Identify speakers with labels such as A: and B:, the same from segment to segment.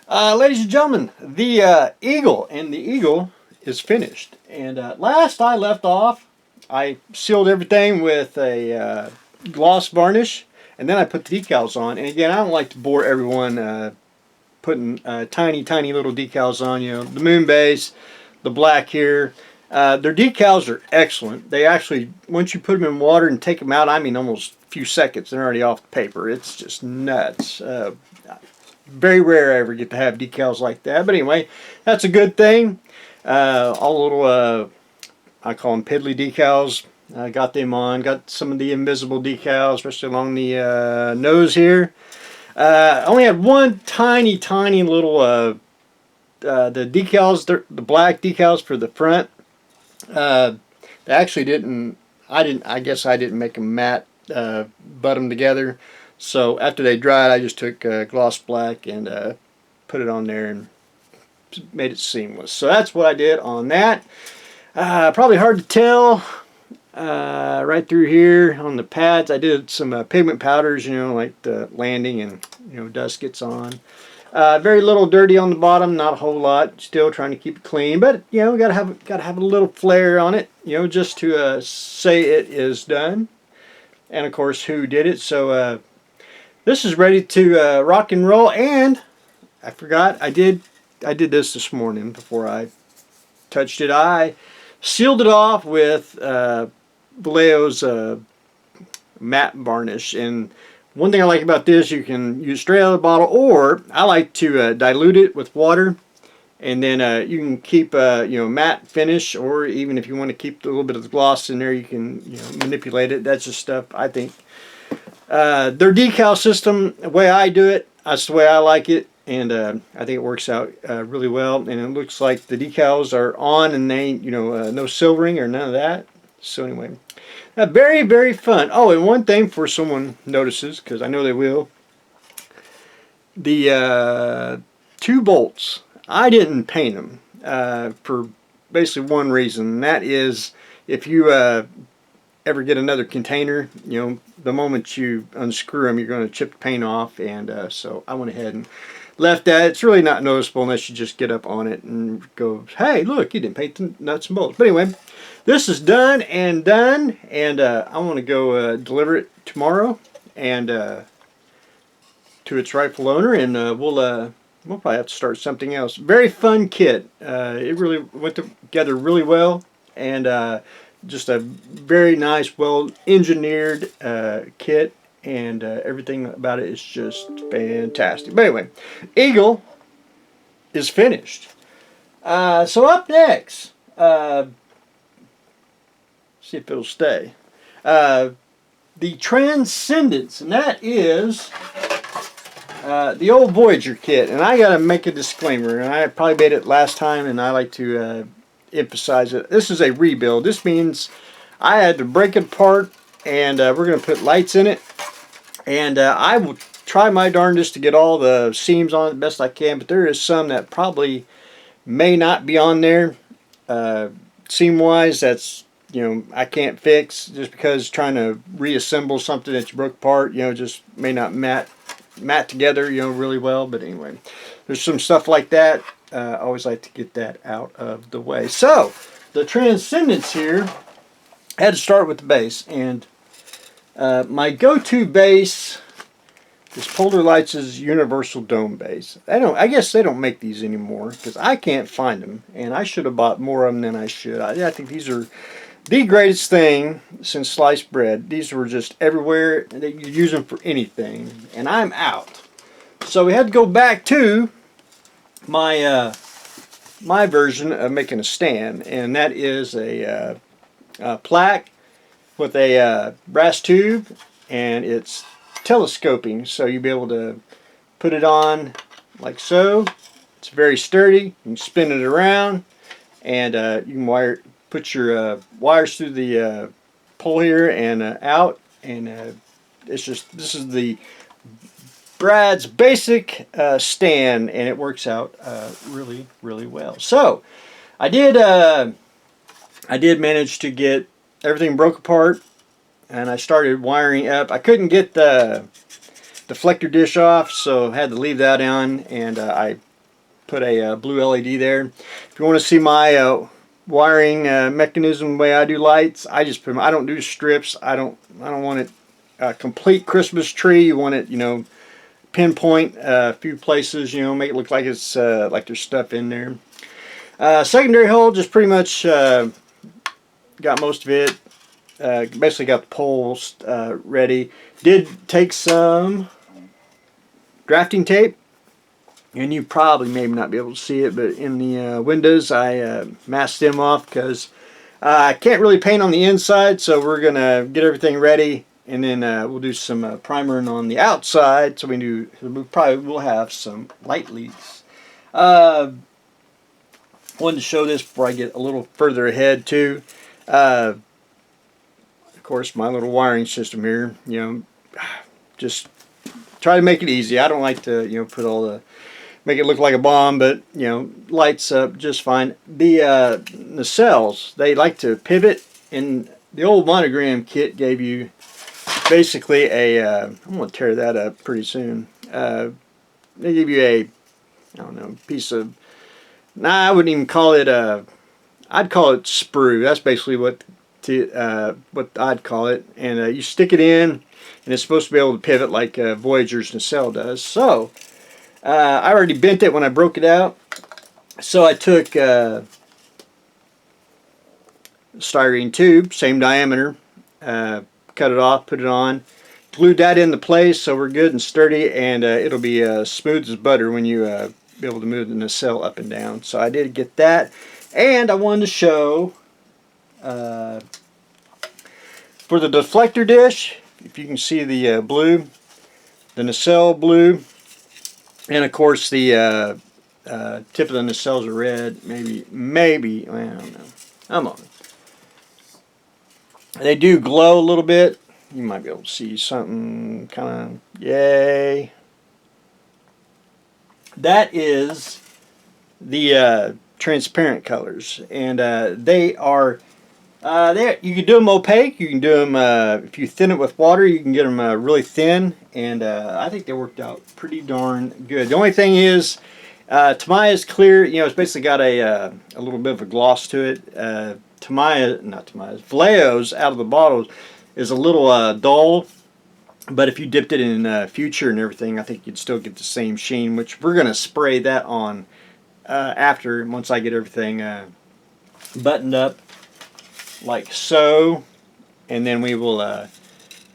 A: Ladies and gentlemen, the Eagle is finished. And last I left off, I sealed everything with a gloss varnish, and then I put the decals on. And again, I don't like to bore everyone putting tiny little decals on. You know, the moon base, the black here. Their decals are excellent. They actually, once you put them in water and take them out, I mean almost a few seconds, they're already off the paper. It's just nuts. Very rare I ever get to have decals like that. But anyway, that's a good thing. All little, I call them piddly decals. I got them on. Got some of the invisible decals, especially along the nose here. I only had one tiny little, the decals, the black decals for the front. They actually didn't, I guess I didn't make them matte, butt them together. So after they dried, I just took gloss black and put it on there and made it seamless. So that's what I did on that. Probably hard to tell right through here on the pads. I did some pigment powders, you know, like the landing and, you know, dust gets on. Very little dirty on the bottom, not a whole lot. Still trying to keep it clean, but you know, gotta have a little flair on it, you know, just to say it is done. And of course, who did it? So this is ready to rock and roll. And I forgot, I did this morning before I touched it. I sealed it off with Vallejo's matte varnish. And one thing I like about this, you can use straight out of the bottle, or I like to dilute it with water, and then you can keep you know, matte finish, or even if you want to keep a little bit of the gloss in there, you can, you know, manipulate it. That's just stuff I think. Their decal system, the way I do it, that's the way I like it, and I think it works out really well. And it looks like the decals are on, and they ain't, you know, no silvering or none of that. So anyway, very fun. Oh, and one thing for someone notices, because I know they will, the two bolts, I didn't paint them for basically one reason, and that is if you ever get another container, you know, the moment you unscrew them, you're going to chip the paint off, and so I went ahead and left that. It's really not noticeable unless you just get up on it and go, hey, look, you didn't paint the nuts and bolts. But anyway, this is done, and I want to go deliver it tomorrow and to its rightful owner, and we'll probably have to start something else. Very fun kit. It really went together really well, and just a very nice, well engineered kit, and everything about it is just fantastic. But anyway, Eagle is finished. So up next, see if it'll stay. The Transcendence, and that is the old Voyager kit. And I gotta make a disclaimer, and I probably made it last time, and I like to emphasize it. This is a rebuild. This means I had to break it apart, and we're gonna put lights in it, and I will try my darndest to get all the seams on it the best I can, but there is some that probably may not be on there seam wise. That's, you know, I can't fix, just because trying to reassemble something that you broke apart, you know, just may not mat together, you know, really well. But anyway, there's some stuff like that. I always like to get that out of the way. So the Transcendence here, I had to start with the base, and my go-to base is Polar Lights' Universal Dome base. I guess they don't make these anymore, because I can't find them, and I should have bought more of them than I should. I think these are the greatest thing since sliced bread. These were just everywhere. You use them for anything, and I'm out. So we had to go back to my my version of making a stand, and that is a plaque with a brass tube, and it's telescoping, so you'll be able to put it on like so. It's very sturdy. You can spin it around, and you can put your wires through the pole here and out, and this is the Brad's basic stand, and it works out really well. So I did manage to get everything broke apart, and I started wiring up. I couldn't get the deflector dish off, so I had to leave that on, and I put a blue LED there. If you want to see my wiring mechanism, the way I do lights, I just put them. I don't do strips. I don't want it a complete Christmas tree. You want it, you know, pinpoint a few places. You know, make it look like it's like there's stuff in there. Secondary hole, just pretty much got most of it. Basically got the poles ready. Did take some drafting tape, and you probably maybe not be able to see it, but in the windows I masked them off because I can't really paint on the inside, so we're gonna get everything ready, and then we'll do some primering on the outside. So we probably will have some light leaks. Wanted to show this before I get a little further ahead too. Of course, my little wiring system here, you know, just try to make it easy. I don't like to, you know, put all the, make it look like a bomb, but, you know, lights up just fine. The nacelles, they like to pivot, and the old monogram kit gave you basically a, I'm going to tear that up pretty soon. They give you a, I don't know, piece of, I wouldn't even call it a, I'd call it sprue. That's basically what I'd call it. And you stick it in, and it's supposed to be able to pivot like Voyager's nacelle does. So I already bent it when I broke it out. So I took styrene tube, same diameter, cut it off, put it on, glued that into place so we're good and sturdy, and it'll be smooth as butter when you be able to move the nacelle up and down. So I did get that, and I wanted to show for the deflector dish, if you can see the blue, the nacelle blue, and of course the tip of the nacelles are red. Maybe I don't know. I'm on it. They do glow a little bit. You might be able to see something kind of, yay. That is the transparent colors, and they are you can do them opaque. You can do them if you thin it with water. You can get them really thin, and I think they worked out pretty darn good. The only thing is, Tamiya's clear. You know, it's basically got a little bit of a gloss to it. Vallejo's out of the bottles is a little dull, but if you dipped it in Future and everything, I think you'd still get the same sheen, which we're going to spray that on after, once I get everything buttoned up like so, and then we will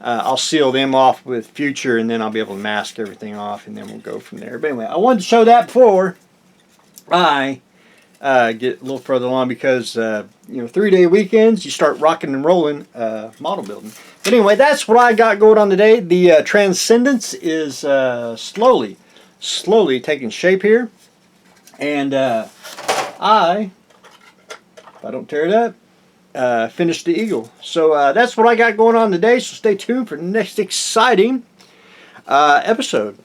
A: I'll seal them off with Future, and then I'll be able to mask everything off, and then we'll go from there. But anyway, I wanted to show that before I get a little further along, because you know, 3-day weekends, you start rocking and rolling model building. But anyway, that's what I got going on today. The Transcendence is slowly taking shape here, and if I don't tear it up, finish the Eagle. So that's what I got going on today. So stay tuned for the next exciting episode.